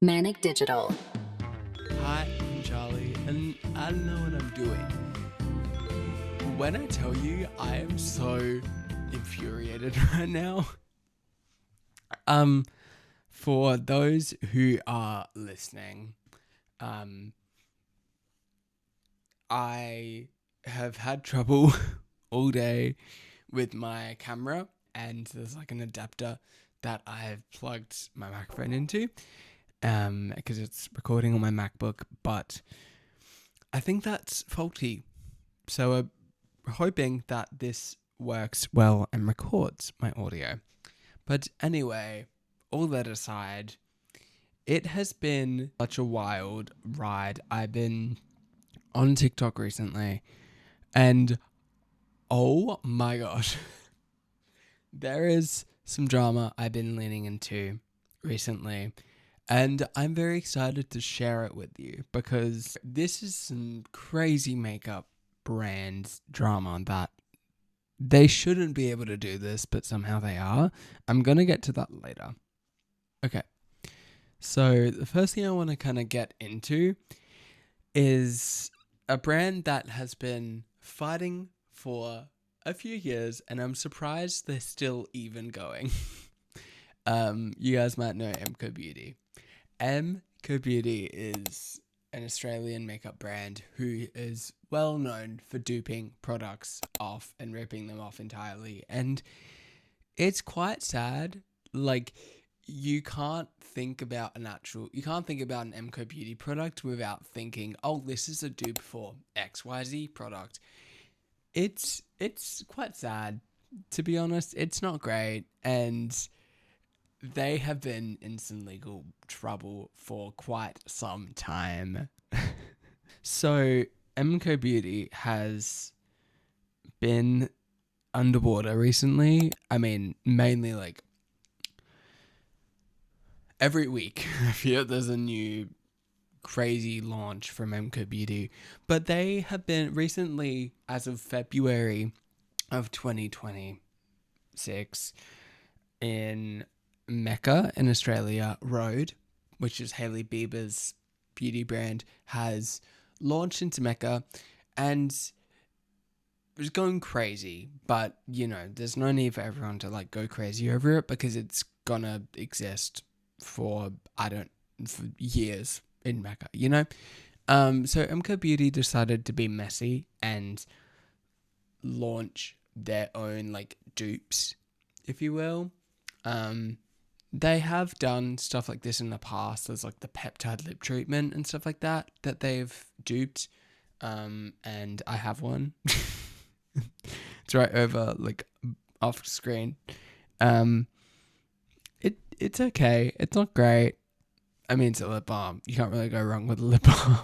Manic Digital. Hi, I'm Charlie, and I don't know what I'm doing. When I tell you, I am so infuriated right now. Um, for those who are listening, um, I have had trouble all day with my camera, and there's like an adapter that I've plugged my microphone into, because it's recording on my MacBook, but I think that's faulty. So we're hoping that this works well and records my audio. But anyway, all that aside, it has been such a wild ride. I've been on TikTok recently, and oh my gosh, there is some drama I've been leaning into recently. And I'm very excited to share it with you because this is some crazy makeup brand drama that they shouldn't be able to do this, but somehow they are. I'm going to get to that later. Okay. So, the first thing I want to kind of get into is a brand that has been fighting for a few years, and I'm surprised they're still even going. You guys might know MCObeauty. MCObeauty is an Australian makeup brand who is well known for duping products off and ripping them off entirely. And it's quite sad. Like, you can't think about an MCObeauty product without thinking, oh, this is a dupe for XYZ product. It's quite sad, to be honest. It's not great, and they have been in some legal trouble for quite some time. So, MCObeauty has been underwater recently. I mean, mainly like every week. I feel there's a new crazy launch from MCObeauty. But they have been recently, as of February of 2026, in Mecca in Australia, Rhode, which is Hailey Bieber's beauty brand, has launched into Mecca, and it was going crazy. But there's no need for everyone to like go crazy over it because it's gonna exist for for years in Mecca. So MCObeauty decided to be messy and launch their own like dupes, if you will. They have done stuff like this in the past. There's like the peptide lip treatment and stuff like that they've duped. And I have one. It's right over like off screen. It's okay. It's not great. I mean, it's a lip balm. You can't really go wrong with a lip balm.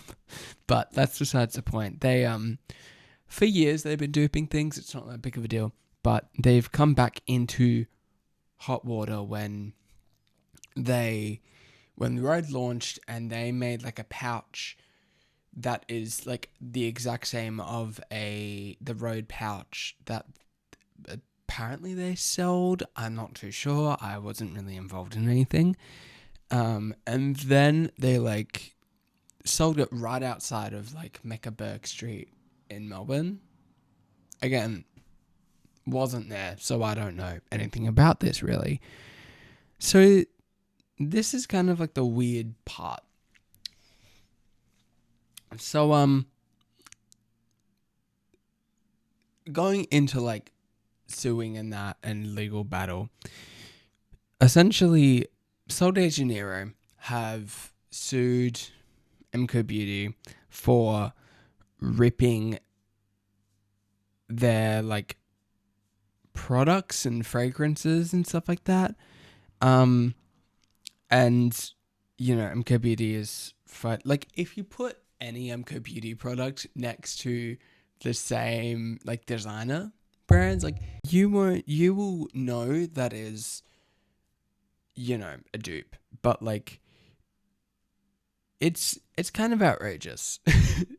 But that's besides the point. They for years they've been duping things. It's not that big of a deal. But they've come back into hot water when the Rode launched, and they made like a pouch that is like the exact same of the Rode pouch that apparently they sold. I'm not too sure. I wasn't really involved in anything. And then they like sold it right outside of like Mecca Burke Street in Melbourne. Again, wasn't there, so I don't know anything about this really. So this is kind of like the weird part. So going into like suing and that and legal battle, essentially Sol de Janeiro have sued MCObeauty for ripping their like products and fragrances and stuff like that. And MCObeauty is like, if you put any MCObeauty product next to the same like designer brands, like you will know that is a dupe. But like it's kind of outrageous.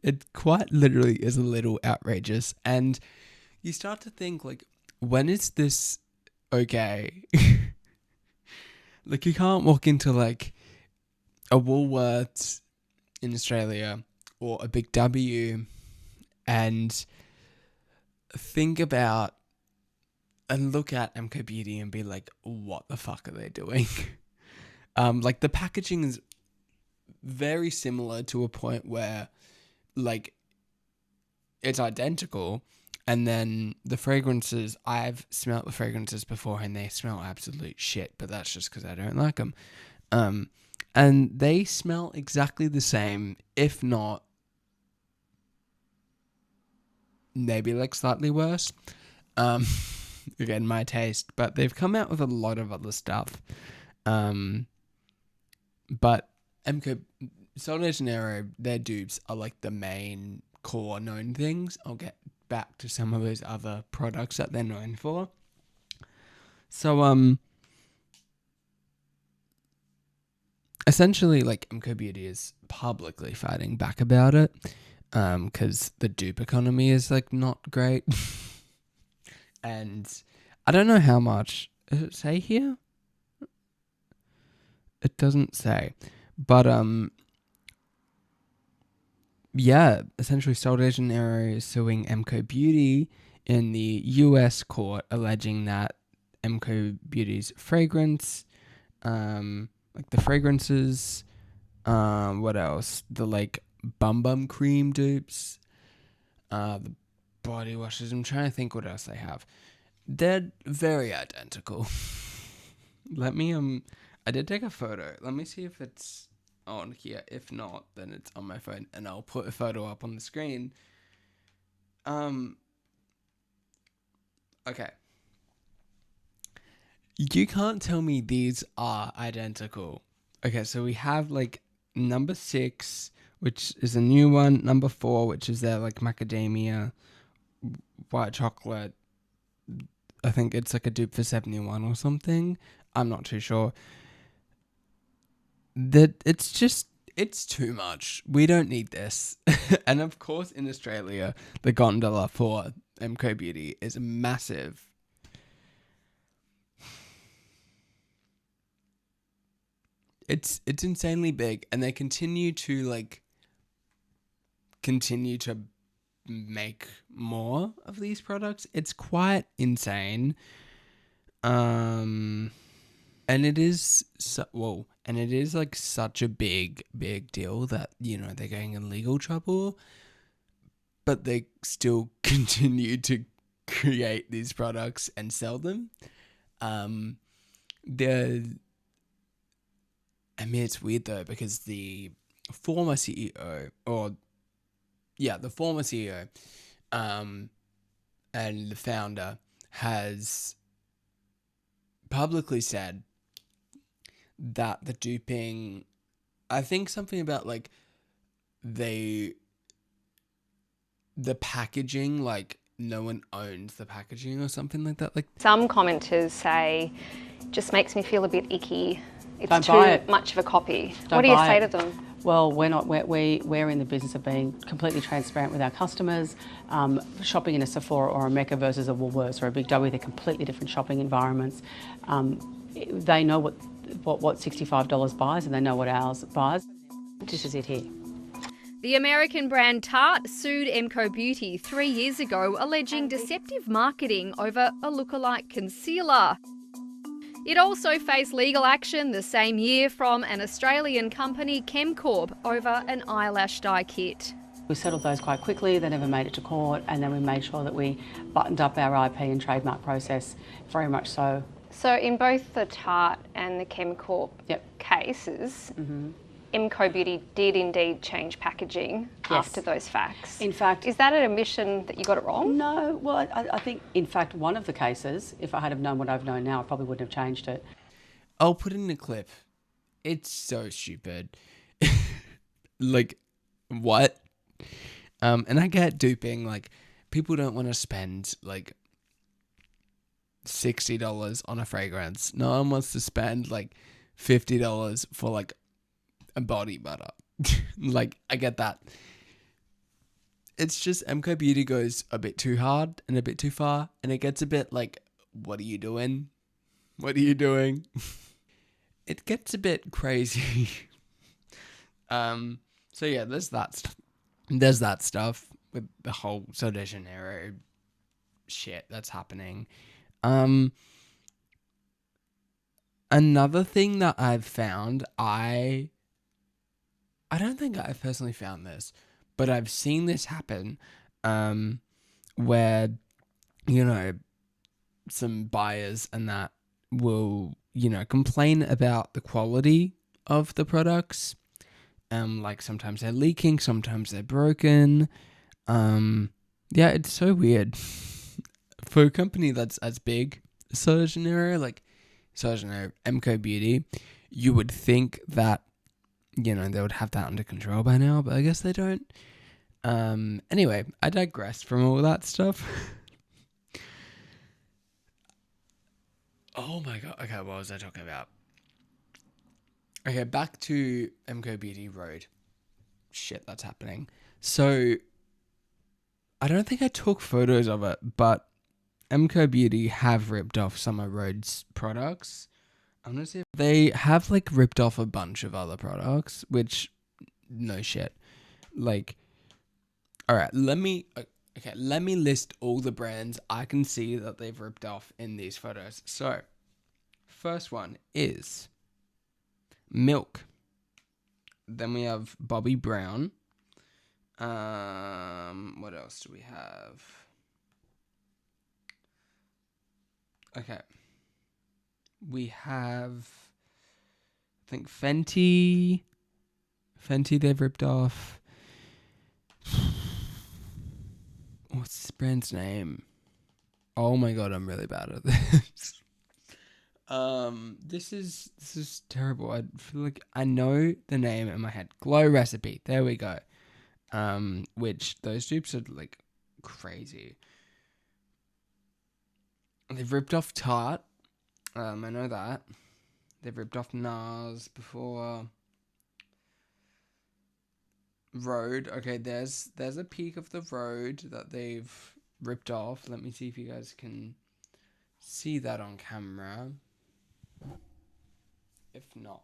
It quite literally is a little outrageous, and you start to think like, when is this okay? Like, you can't walk into like a Woolworths in Australia or a Big W and think about and look at MCObeauty and be like, what the fuck are they doing? Like the packaging is very similar to a point where like it's identical, and then the fragrances, I've smelled the fragrances before and they smell absolute shit, but that's just because I don't like them. And they smell exactly the same, if not maybe like slightly worse. Again, my taste, but they've come out with a lot of other stuff. But MCO, Sol de Janeiro, their dupes are like the main core known things. I'll get back to some of those other products that they're known for. So, essentially, like, MCObeauty is publicly fighting back about it, because the dupe economy is like not great. And I don't know how much. Does it say here? It doesn't say. But yeah, essentially Sol de Janeiro is suing MCObeauty in the US court, alleging that MCObeauty's fragrance, like the fragrances, what else? The like Bum Bum Cream dupes, the body washes. I'm trying to think what else they have. They're very identical. Let me I did take a photo. Let me see if it's on here. If not, then it's on my phone and I'll put a photo up on the screen. Okay. You can't tell me these are identical. Okay, so we have like number 6, which is a new one, number 4, which is their like macadamia white chocolate. I think it's like a dupe for 71 or something. I'm not too sure. That it's too much. We don't need this. And of course, in Australia, the gondola for MCObeauty is massive. It's insanely big, and they continue to make more of these products. It's quite insane. And it is like such a big deal that, you know, they're getting in legal trouble, but they still continue to create these products and sell them. It's weird though, because the former CEO, and the founder has publicly said that the duping, I think something about like the packaging, like no one owns the packaging or something like that. Like some commenters say, just makes me feel a bit icky. It's Don't buy it. too much of a copy. Don't What do you buy say it. to them? Well, we're in the business of being completely transparent with our customers. Shopping in a Sephora or a Mecca versus a Woolworths or a Big W, they're completely different shopping environments. They know what $65 buys, and they know what ours buys. This is it here. The American brand Tarte sued MCObeauty 3 years ago, alleging deceptive marketing over a lookalike concealer. It also faced legal action the same year from an Australian company, MCObeauty, over an eyelash dye kit. We settled those quite quickly. They never made it to court, and then we made sure that we buttoned up our IP and trademark process very much so. So in both the Tarte and the MCObeauty cases, MCObeauty did indeed change packaging after those facts. In fact, is that an admission that you got it wrong? No, well, I think, in fact, one of the cases, if I had have known what I've known now, I probably wouldn't have changed it. I'll put in a clip. It's so stupid. Like, what? And I get duping. Like, people don't want to spend like $60 on a fragrance. No one wants to spend like $50 for like a body butter. Like, I get that. It's just MCObeauty goes a bit too hard and a bit too far, and it gets a bit like, what are you doing? What are you doing? It gets a bit crazy. So yeah, there's that stuff with the whole Rio de Janeiro shit that's happening. Another thing that I've found, I don't think I've personally found this, but I've seen this happen, where, some buyers and that will, complain about the quality of the products. Like sometimes they're leaking, sometimes they're broken. Yeah, it's so weird. For a company that's as big as Rio de Janeiro, like Rio de Janeiro, MCObeauty, you would think that, they would have that under control by now, but I guess they don't. Anyway, I digress from all that stuff. Oh my god. Okay, what was I talking about? Okay, back to MCObeauty Road. Shit, that's happening. So, I don't think I took photos of it, but MCObeauty have ripped off some of Road's products. I'm gonna see if they have ripped off a bunch of other products, which, no shit. Alright, let me list all the brands I can see that they've ripped off in these photos. So, first one is Milk. Then we have Bobbi Brown. What else do we have? Okay. We have, I think, Fenty. Fenty they've ripped off. What's this brand's name? Oh my god, I'm really bad at this. This is terrible. I feel like I know the name in my head. Glow Recipe. There we go. Which those dupes are crazy. They've ripped off Tarte. I know that. They've ripped off NARS before. Road. Okay, there's a peek of the Road that they've ripped off. Let me see if you guys can see that on camera. If not,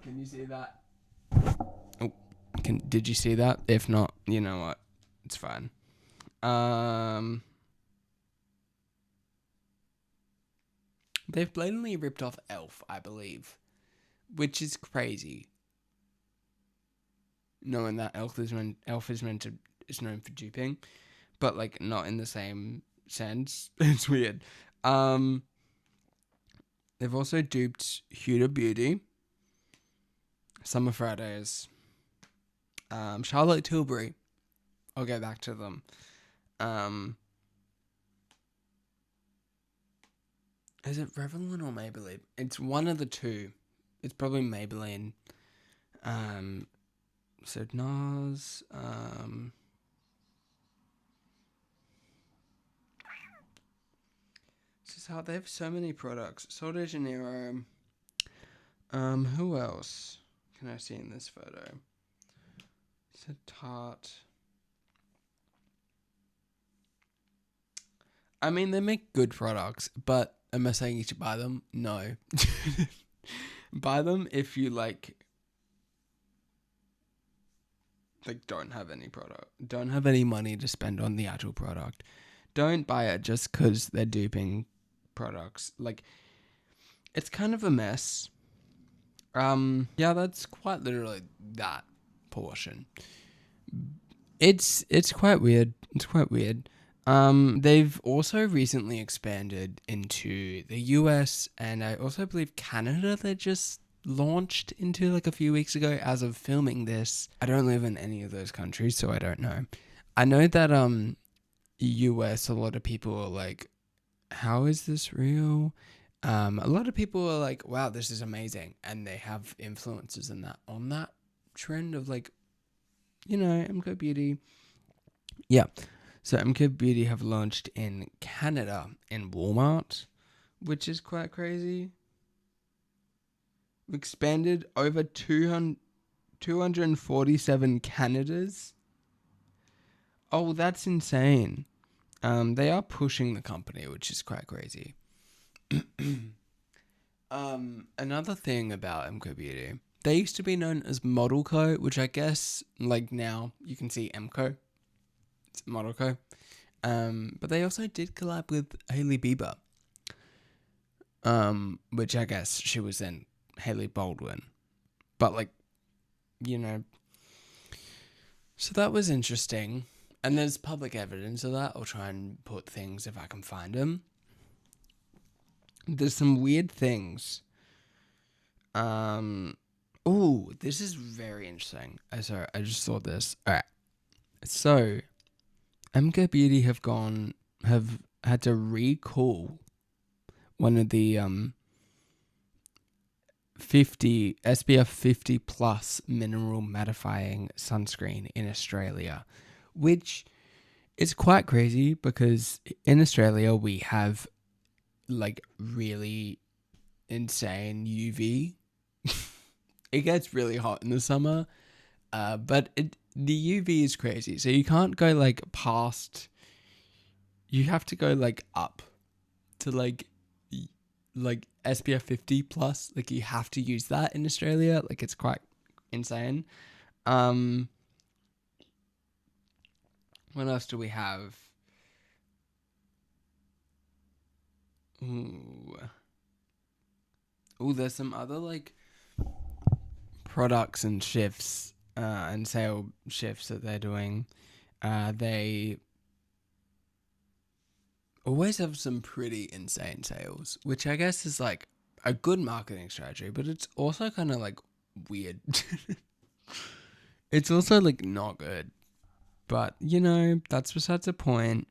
can you see that? Oh, did you see that? If not, you know what? It's fine. They've blatantly ripped off Elf, I believe, which is crazy. Knowing that Elf is known for duping, but not in the same sense. It's weird. They've also duped Huda Beauty, Summer Fridays, Charlotte Tilbury. I'll go back to them. Is it Revlon or Maybelline? It's one of the two. It's probably Maybelline. So NARS. This is how they have so many products. Rio de Janeiro. Who else can I see in this photo? It's a Tarte. I mean, they make good products, but am I saying you should buy them? No. Buy them if you don't have any product. Don't have any money to spend on the actual product. Don't buy it just because they're duping products. It's kind of a mess. Yeah, that's quite literally that portion. It's quite weird. It's quite weird. They've also recently expanded into the US and I also believe Canada. They just launched into a few weeks ago as of filming this. I don't live in any of those countries, so I don't know. I know that US, a lot of people are like, how is this real? A lot of people are like, wow, this is amazing, and they have influences in that on that trend of MCObeauty. Yeah, so MCObeauty have launched in Canada in Walmart, which is quite crazy. Expanded over 247 Canadas. Oh, that's insane. They are pushing the company, which is quite crazy. Another thing about MCObeauty, they used to be known as Model Co, which I guess, like, now you can see MCO. It's Model Co. But they also did collab with Hailey Bieber. Which I guess she was then Hailey Baldwin. But, like, so that was interesting. And there's public evidence of that. I'll try and put things if I can find them. There's some weird things. Oh, this is very interesting. Sorry, I just saw this. Alright. So, MCObeauty have had to recall one of the 50 SPF 50 plus mineral mattifying sunscreen in Australia, which is quite crazy because in Australia we have like really insane UV. It gets really hot in the summer, but the UV is crazy. So you can't go like past. You have to go like up to like SPF 50 plus. Like you have to use that in Australia. Like it's quite insane. What else do we have? Ooh, there's some other like products and shifts and sale shifts that they're doing. They always have some pretty insane sales, which I guess is like a good marketing strategy, but it's also kind of like weird. It's also like not good, but that's besides the point.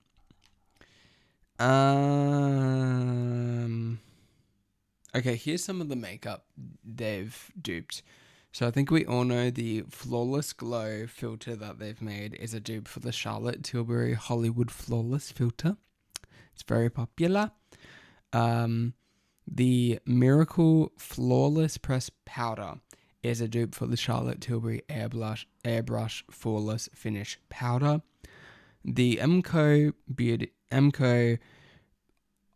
Okay, here's some of the makeup they've duped. So I think we all know the Flawless Glow filter that they've made is a dupe for the Charlotte Tilbury Hollywood Flawless filter. It's very popular. The Miracle Flawless Press Powder is a dupe for the Charlotte Tilbury Airbrush Flawless Finish Powder. The MCO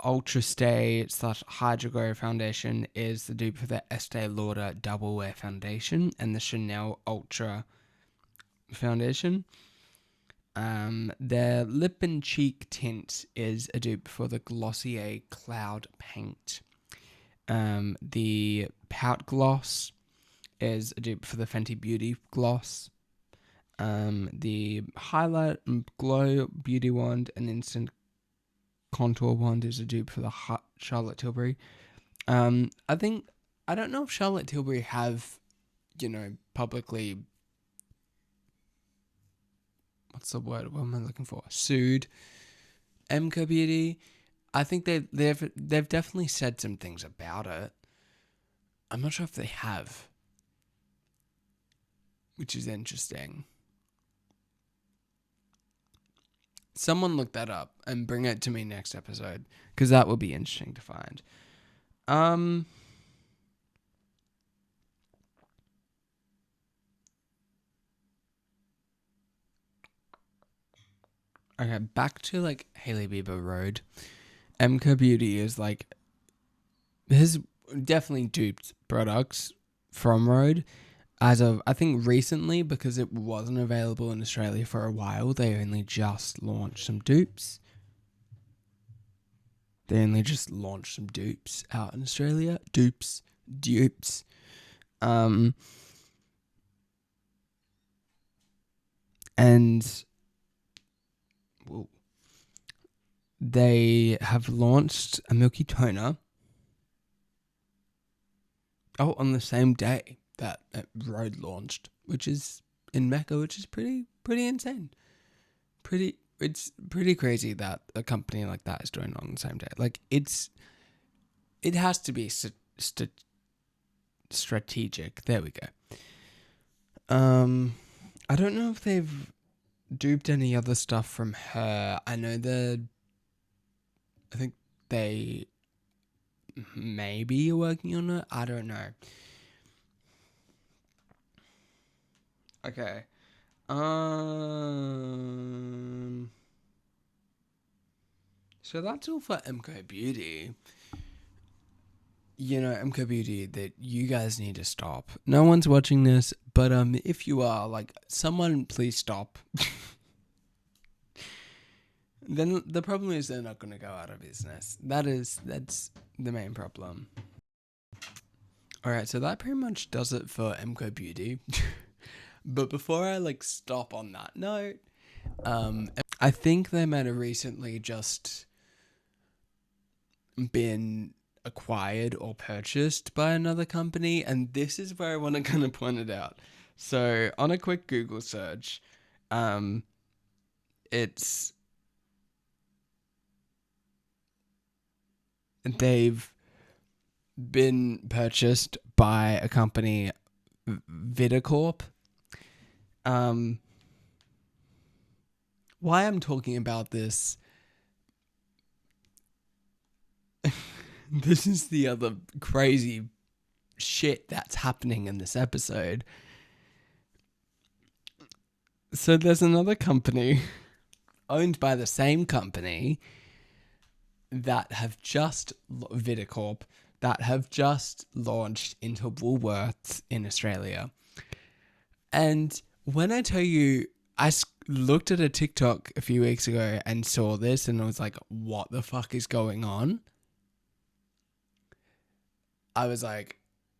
Ultra Stay / Hydro Glow Foundation is the dupe for the Estee Lauder Double Wear Foundation and the Chanel Ultra Foundation. Their lip and cheek tint is a dupe for the Glossier Cloud Paint. The Pout Gloss is a dupe for the Fenty Beauty Gloss. The Highlight and Glow Beauty Wand and Instant Contour Wand is a dupe for the Charlotte Tilbury. I don't know if Charlotte Tilbury have, publicly, what's the word? What am I looking for? Sued MCObeauty. I think they've definitely said some things about it. I'm not sure if they have, which is interesting. Someone look that up and bring it to me next episode, because that would be interesting to find. Okay, back to like Hailey Bieber Road. MCObeauty is like has definitely duped products from Road. As of, I think recently, because it wasn't available in Australia for a while, they only just launched some dupes. Out in Australia. Dupes. And they have launched a milky toner. Oh, on the same day that Rode launched, which is in Mecca, which is pretty insane. It's pretty crazy that a company like that is doing it on the same day. Like it has to be strategic. There we go. I don't know if they've duped any other stuff from her. I think they maybe are working on it. I don't know. Okay. So that's all for MCObeauty. MCObeauty, that you guys need to stop. No one's watching this, but if you are, like, someone please stop. Then the problem is they're not going to go out of business. That's the main problem. Alright, so that pretty much does it for MCObeauty. But before I stop on that note, I think they might have recently just been acquired or purchased by another company, and this is where I want to kind of point it out. So on a quick Google search, they've been purchased by a company, Vitacorp. Why I'm talking about this, this is the other crazy shit that's happening in this episode. So there's another company owned by the same company that have just, Vitacorp, that have just launched into Woolworths in Australia. And when I tell you, I looked at a TikTok a few weeks ago and saw this and I was like, what the fuck is going on? I was like,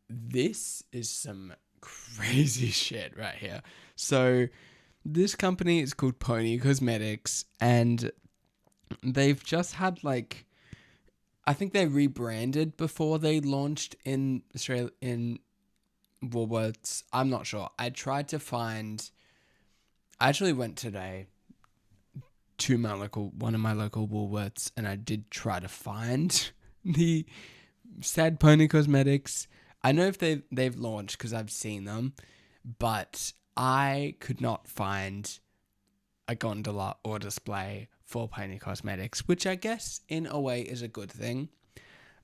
this is some crazy shit right here. So this company is called Poni Cosmetics, and they've just had I think they rebranded before they launched in Australia, in Woolworths. I'm not sure. I actually went today to one of my local Woolworths, and I did try to find the said Poni Cosmetics. I know if they've launched because I've seen them, but I could not find a gondola or display for Poni Cosmetics, which I guess in a way is a good thing.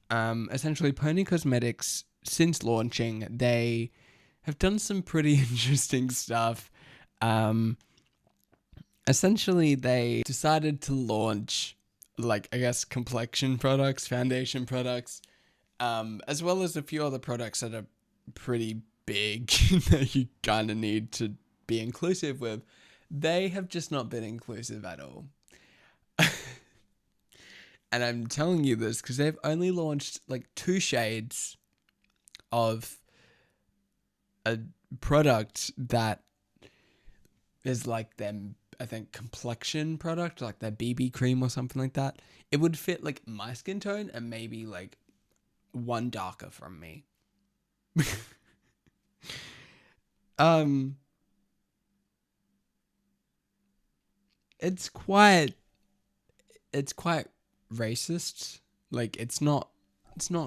Essentially, Poni Cosmetics, since launching, they have done some pretty interesting stuff. Essentially, they decided to launch, complexion products, foundation products, as well as a few other products that are pretty big that you kind of need to be inclusive with. They have just not been inclusive at all. And I'm telling you this because they've only launched 2 shades of a product that is them, I think, complexion product, their BB cream or something like that. It would fit my skin tone and maybe one darker from me. It's quite racist. It's not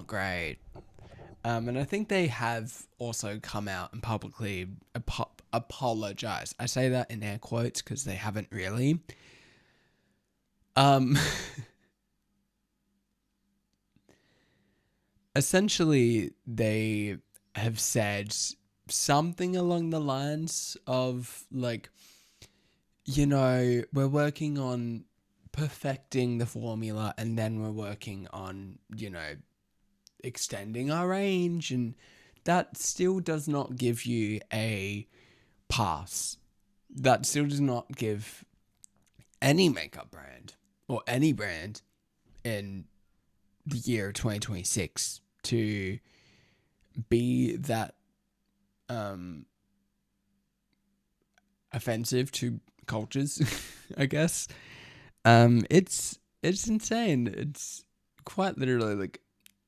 great. And I think they have also come out and publicly apologized. I say that in air quotes because they haven't really. Essentially, they have said something along the lines of we're working on perfecting the formula, and then we're working on, extending our range, and that still does not give you a pass. That still does not give any makeup brand or any brand in the year 2026 to be that offensive to cultures, I guess. It's insane. It's quite literally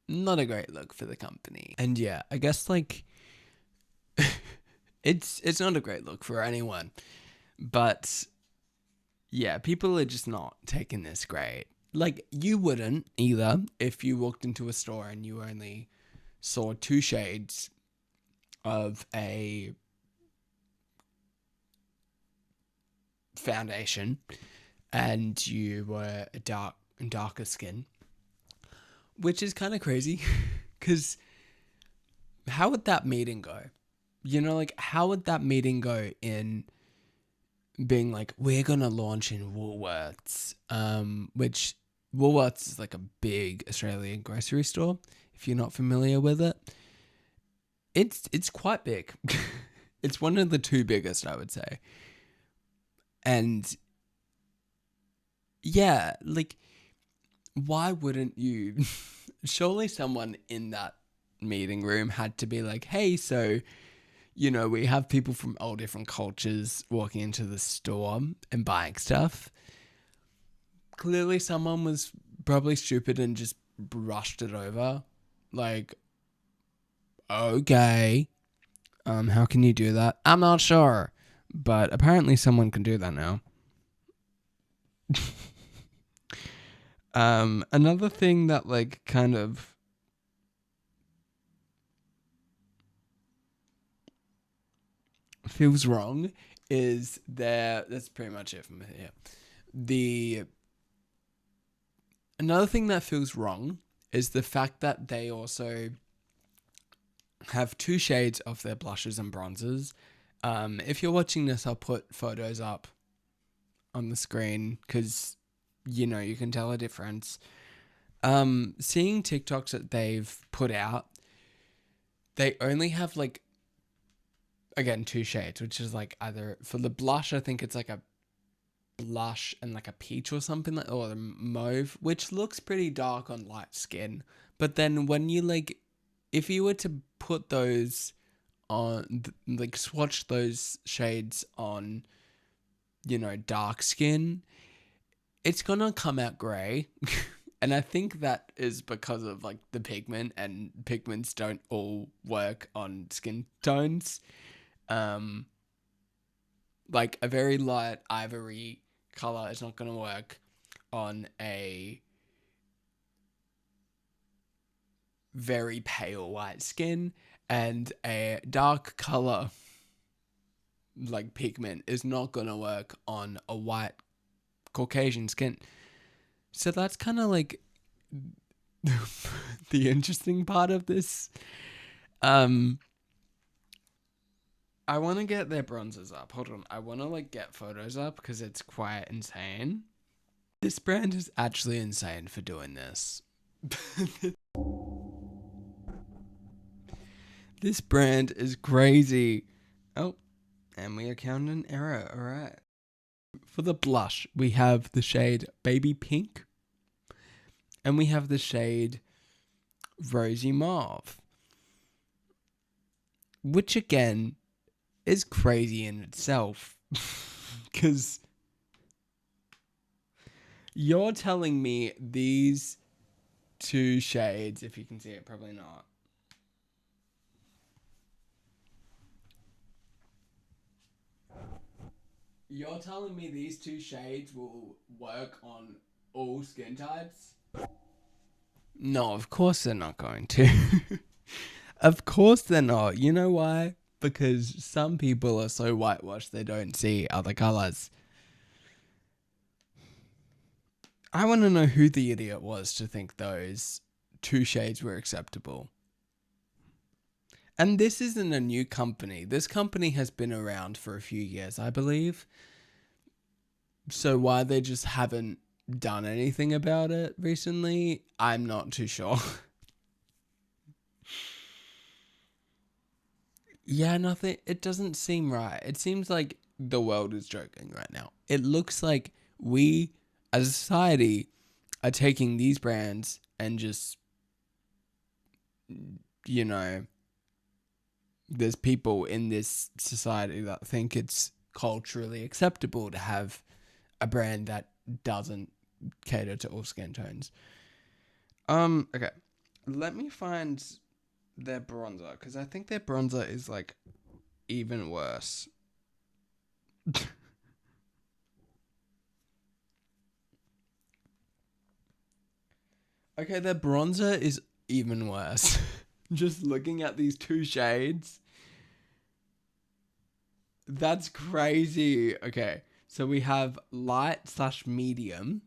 not a great look for the company. And yeah, I guess it's not a great look for anyone. But yeah, people are just not taking this great. You wouldn't either if you walked into a store and you only saw 2 shades of a foundation and you were a darker skin, which is kind of crazy because how would that meeting go? How would that meeting go in being we're gonna launch in Woolworths, which Woolworths is a big Australian grocery store. if you're not familiar with it. It's quite big. It's one of the two biggest, I would say. And yeah, like, why wouldn't you? Surely someone in that meeting room had to be like, hey, so, we have people from all different cultures walking into the store and buying stuff. Clearly someone was probably stupid and just brushed it over. Like, okay, how can you do that? I'm not sure. But apparently someone can do that now. Another thing that, like, kind of feels wrong is that's pretty much it from here. Another thing that feels wrong is the fact that they also have 2 shades of their blushes and bronzers. If you're watching this, I'll put photos up on the screen because, you can tell a difference. Seeing TikToks that they've put out, they only have, like, again, 2 shades, which is, like, either for the blush, I think it's like a blush and like a peach or something, or a mauve, which looks pretty dark on light skin. But then when you, like, if you were to put those on, like, swatch those shades on, dark skin, it's gonna come out grey. And I think that is because of, like, the pigment, and pigments don't all work on skin tones. Like, a very light ivory color is not gonna work on a very pale white skin, and a dark color like pigment is not gonna work on a white Caucasian skin. So that's kind of like the interesting part of this. I want to get their bronzers up. Hold on. I want to, like, get photos up because it's quite insane. This brand is actually insane for doing this. This brand is crazy. Oh, and we accounted an error. All right. For the blush, we have the shade Baby Pink. And we have the shade Rosy Mauve. Which, again, is crazy in itself. Because you're telling me these 2 shades, if you can see it, probably not. You're telling me these 2 shades will work on all skin types? No, of course they're not going to. Of course they're not. You know why? Because some people are so whitewashed they don't see other colors. I want to know who the idiot was to think those 2 shades were acceptable. And this isn't a new company. This company has been around for a few years, I believe. So why they just haven't done anything about it recently, I'm not too sure. Yeah, nothing. It doesn't seem right. It seems like the world is joking right now. It looks like we, as a society, are taking these brands and just, there's people in this society that think it's culturally acceptable to have a brand that doesn't cater to all skin tones. Okay. Let me find their bronzer, because I think their bronzer is, like, even worse. Okay, their bronzer is even worse. Just looking at these 2 shades. That's crazy. Okay, so we have light/medium,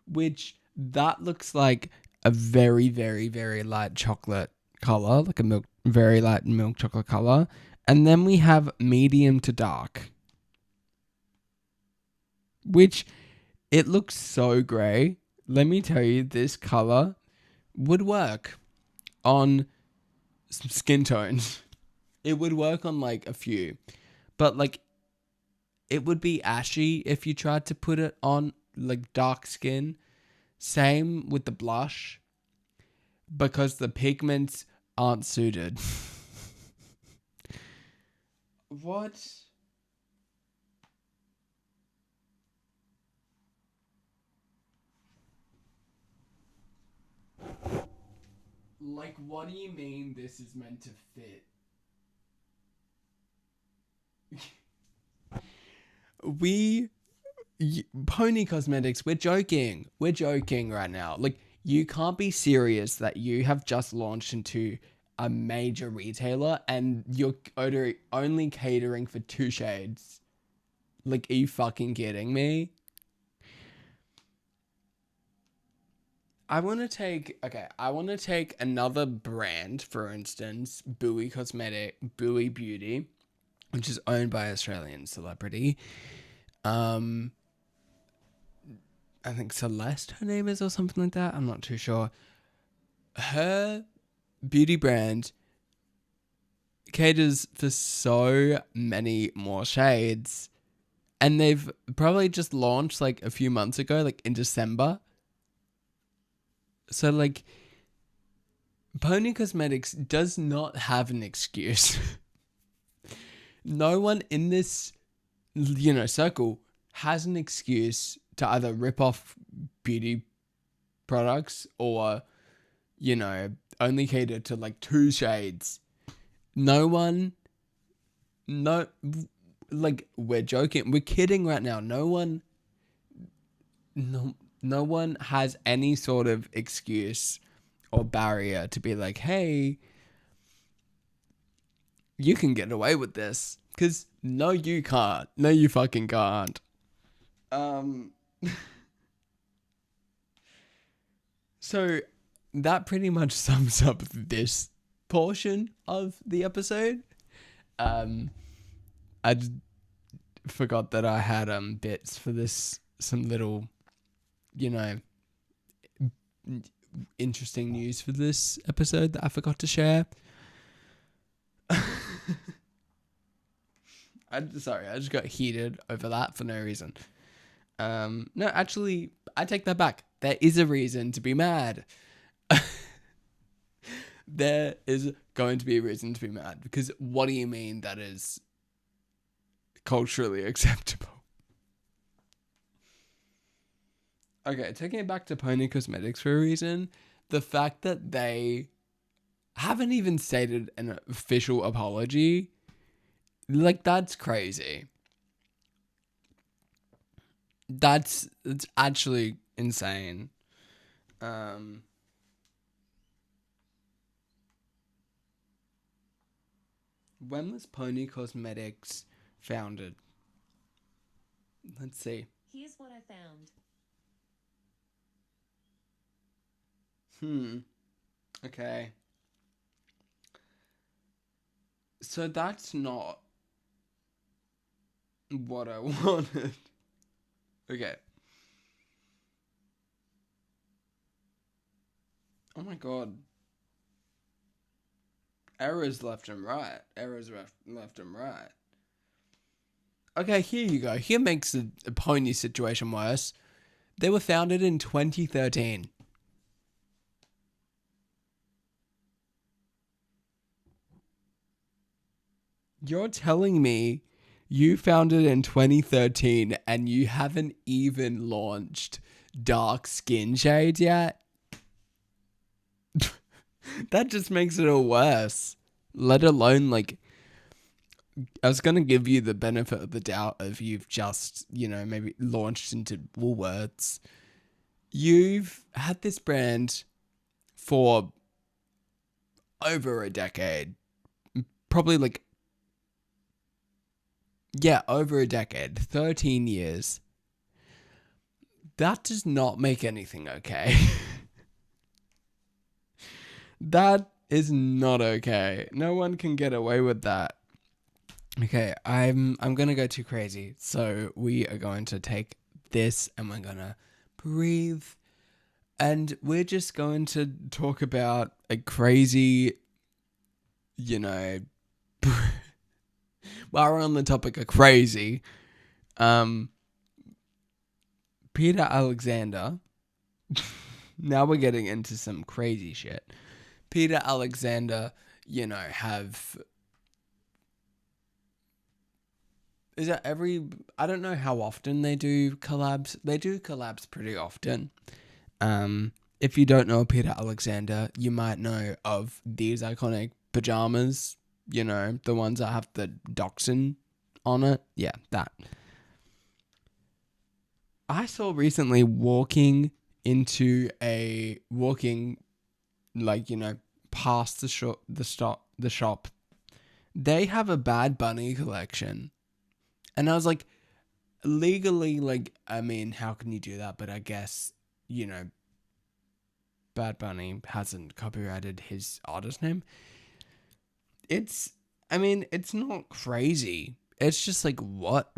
which that looks like a very, very, very light chocolate color, like a very light milk chocolate color. And then we have medium to dark, which it looks so grey. Let me tell you, this color would work on some skin tones. It would work on like a few, but like it would be ashy if you tried to put it on like dark skin. Same with the blush, because the pigments aren't suited. What? Like, what do you mean this is meant to fit? Poni Cosmetics, we're joking. We're joking right now. Like, you can't be serious that you have just launched into a major retailer and you're only catering for 2 shades. Like, are you fucking kidding me? I want to take another brand, for instance, Bowie Beauty, which is owned by an Australian celebrity. I think Celeste, her name is, or something like that. I'm not too sure. Her beauty brand caters for so many more shades. And they've probably just launched like a few months ago, like in December. So like, Poni Cosmetics does not have an excuse. No one in this, circle has an excuse to either rip off beauty products or, only cater to like 2 shades. We're joking. We're kidding right now. No one has any sort of excuse or barrier to be like, hey, you can get away with this. Because no, you can't. No, you fucking can't. So that pretty much sums up this portion of the episode. I forgot that I had bits for this, some little, interesting news for this episode that I forgot to share. I just got heated over that for no reason. No, actually, I take that back. There is a reason to be mad. There is going to be a reason to be mad, because what do you mean that is culturally acceptable? Okay, taking it back to Poni Cosmetics for a reason, the fact that they haven't even stated an official apology, like, that's crazy. It's actually insane. When was Poni Cosmetics founded? Let's see. Here's what I found. Okay. So that's not what I wanted. Okay. Oh my god. Errors left and right. Left and right. Okay, here you go. Here makes the pony situation worse. They were founded in 2013. You're telling me you founded in 2013 and you haven't even launched dark skin shades yet? That just makes it all worse. Let alone, like, I was going to give you the benefit of the doubt of you've just, maybe launched into Woolworths. You've had this brand for over a decade. Probably like, over a decade. 13 years. That does not make anything okay. That is not okay. No one can get away with that. Okay, I'm gonna go too crazy. So we are going to take this and we're gonna breathe And we're just going to talk about a crazy, while we're on the topic of crazy, Peter Alexander, now we're getting into some crazy shit. Peter Alexander, I don't know how often they do collabs. They do collabs pretty often. If you don't know Peter Alexander, you might know of these iconic pajamas, the ones that have the dachshund on it. Yeah, that. I saw recently walking past the shop, they have a Bad Bunny collection. And I was like, legally, how can you do that? But I guess, Bad Bunny hasn't copyrighted his artist name. It's not crazy. It's just like, what?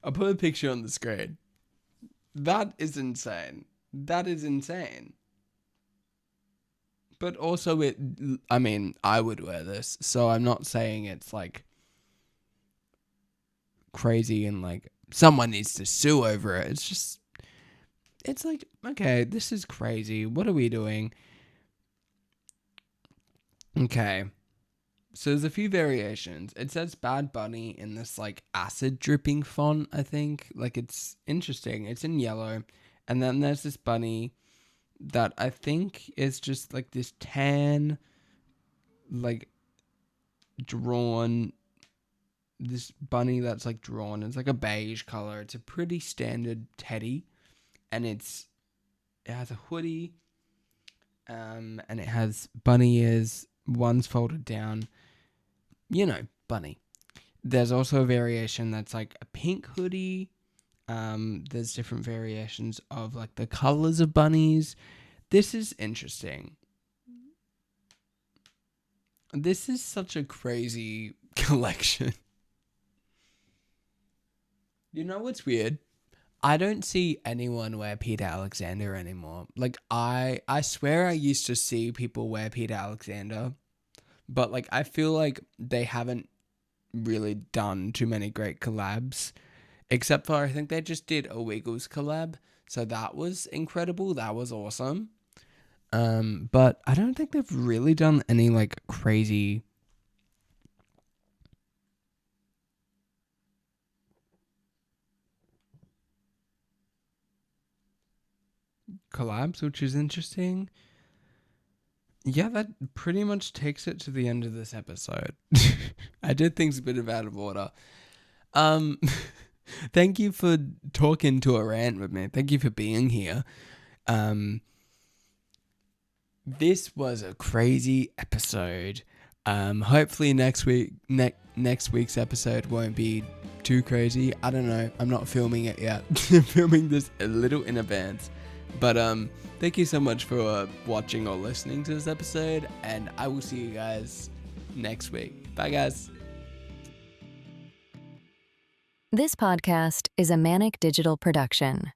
I'll put a picture on the screen. That is insane. But also I would wear this, so I'm not saying it's like crazy and like someone needs to sue over it. It's like, okay, this is crazy. What are we doing? Okay. So there's a few variations. It says Bad Bunny in this like acid dripping font, I think. Like, it's interesting. It's in yellow. And then there's this bunny that I think is just like this tan, like drawn, this bunny that's like drawn. It's like a beige color. It's a pretty standard teddy. And it has a hoodie. And it has bunny ears. One's folded down. Bunny. There's also a variation that's like a pink hoodie. There's different variations of like the colors of bunnies. This is interesting. This is such a crazy collection. You know what's weird? I don't see anyone wear Peter Alexander anymore. Like, I swear I used to see people wear Peter Alexander, but like I feel like they haven't really done too many great collabs, except for I think they just did a Wiggles collab, so that was incredible. That was awesome. But I don't think they've really done any like crazy collabs, which is interesting. Yeah, that pretty much takes it to the end of this episode. I did things a bit out of order. Thank you for talking to a rant with me. Thank you for being here. This was a crazy episode. Hopefully next week's episode won't be too crazy. I don't know. I'm not filming it yet. I'm filming this a little in advance. But thank you so much for watching or listening to this episode, and I will see you guys next week. Bye, guys. This podcast is a Manic Digital production.